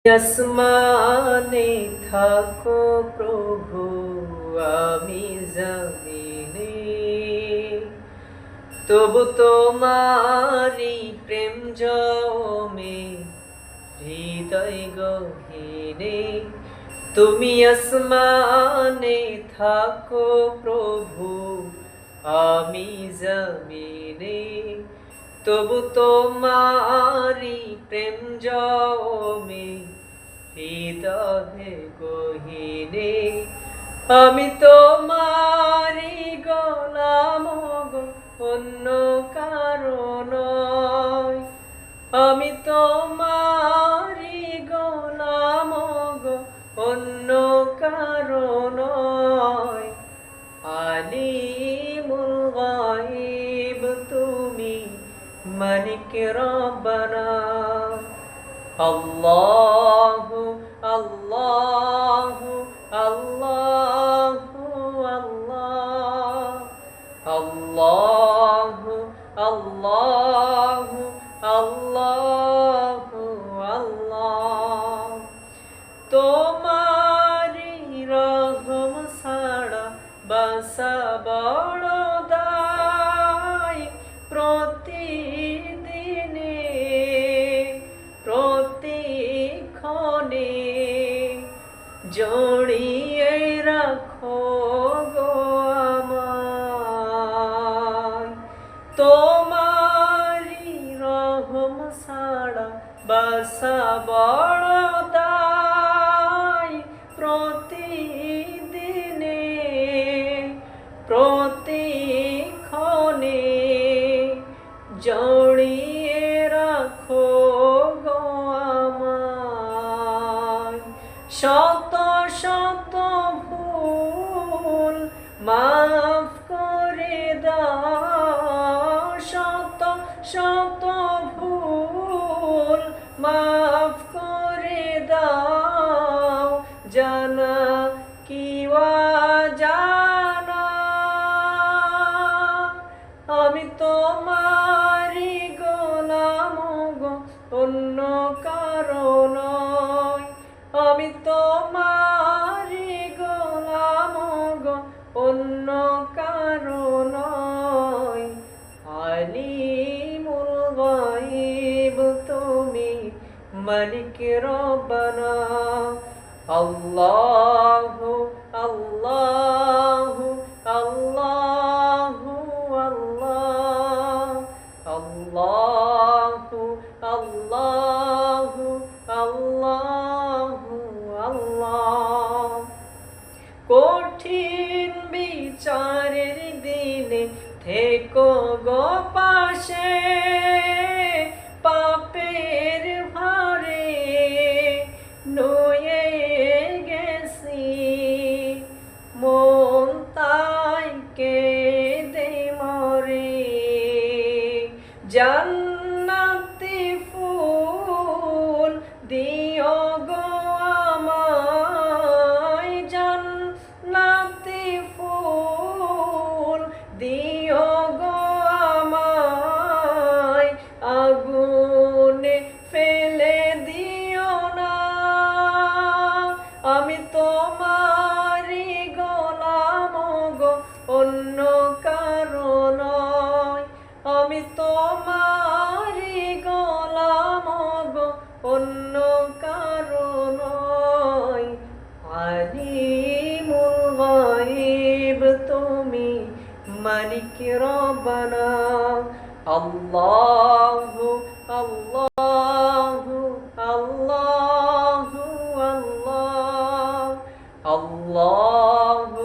আসমানে থাকো প্রভু, আমি জমিনে, তবু তোমারি প্রেম জমে হৃদয় গহীনে। তুমি আসমানে থাকো প্রভু, আমি জমিনে, তবু তোমারি প্রেম জমে হৃদয়ে গহীনে। আমি তোমারি গোলাম গো, অন্য কারো নয়। আমি তোমারি গোলাম গো, অন্য কারো নয়। আলিমুল গায়ব তুমি, মালিক রব্বানা। আল্লাহু আল্লাহু আল্লাহু আল্লাহ, আল্লাহু আল্লাহু আল্লাহু আল্লাহ। তোমারি রহম ছাড়া বাসা বড় দায়। প্রতিদিনে প্রতিক্ষণে জড়িয়ে রাখো গো আমায়। তোমারি রহম ছাড়া বাসা বড় দায়। প্রতিদিনে প্রতিক্ষণে জড়িয়ে রাখো গো আমায়। শত শত ভুল মাফ করে দাও, শত শত ভুল মাফ করে দাও। জানা কিওয়া জানা, আমি তোমারি গোলাম গো, অন্য কারো নয়। আমি তোমারি গোলাম গো, অন্য কারো নয়। আলিমুল গায়ব তুমি, মালিক রব্বানা। আল্লাহু আল্লাহু আল্লাহু আল্লাহ, আল্লাহু আল্লাহু আল্লাহু আল্লাহ। কঠিন বিচারের দিনে থেকো গো পাশে, পাপের ভারে নয়ে গেছি মন তাই কেঁদে মরে। জান্নাতি ফুল দিও গো আমায়, জান্নাতি ফুল দিও গো আমায়। আগুনে ফেলে দিও না, আমি তোমারি গোলাম গো, অন্য কারো নয়। আমি তোমারি গোলাম গো, অন্য কারো নয়। আলিমুল গায়ব তুমি, মালিক রব্বানা। আল্লাহু আল্লাহু আল্লাহু আল্লাহ, আল্লাহু